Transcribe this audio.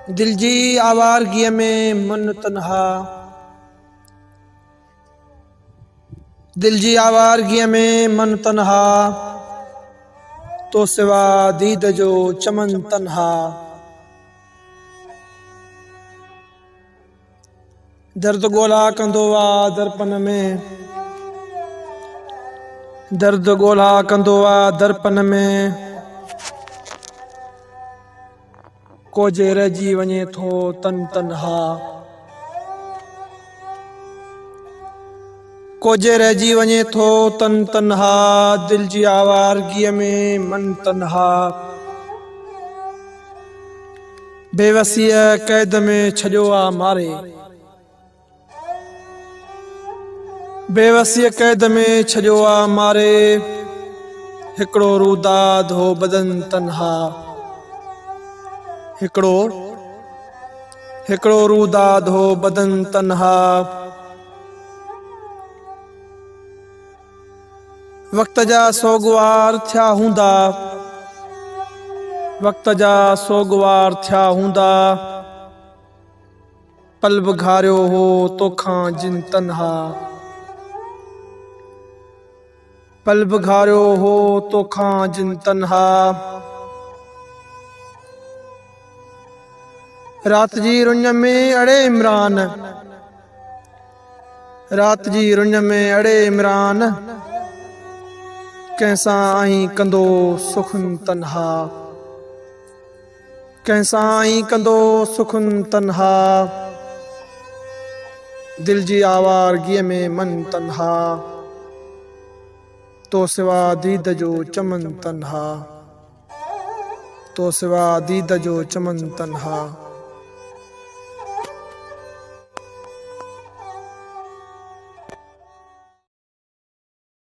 दिल जी आवारगीअ में मन तन्हा, दिल जी आवारगीअ में मन तन्हा, तो सिवा दीद जो चमन तन्हा। दर्द ॻोल्हा कंदो आ दर्पण में, दर्द ॻोल्हा कंदो आ दर्पण में, कोजे रहिजी वञे थो तन तन्हा। कोजे रहिजी वञे थो तन तन्हा, दिल जी आवारगीअ में मन तन्हा। बेवसीअ कैद में छॾियो आ मारे, बेवसीअ कैद में छॾियो आ मारे, हिकिड़ो रूदाद हो बदन तन्हा। हिकिड़ो रूदाद हो बदन तन्हा। वक़्त जा सोगवार थिया हूंदा, वक़्त जा सोगवार थिया हूंदा, पल बि घारियो हो तोखां जिन तन्हा। पल बि घारियो हो तोखां जिन तन्हा। रात जी रुञ में अड़े इमरान, रात जी रुञ में अड़े इमरान, कंहिंसां आई कंदो सुखन तन्हा। कंहिंसां आई कंदो सुखन तन्हा, दिल जी आवारगीअ में मन तन्हा, तो सिवा दीद जो चमन तन्हा। तो सिवा दीद जो चमन तन्हा।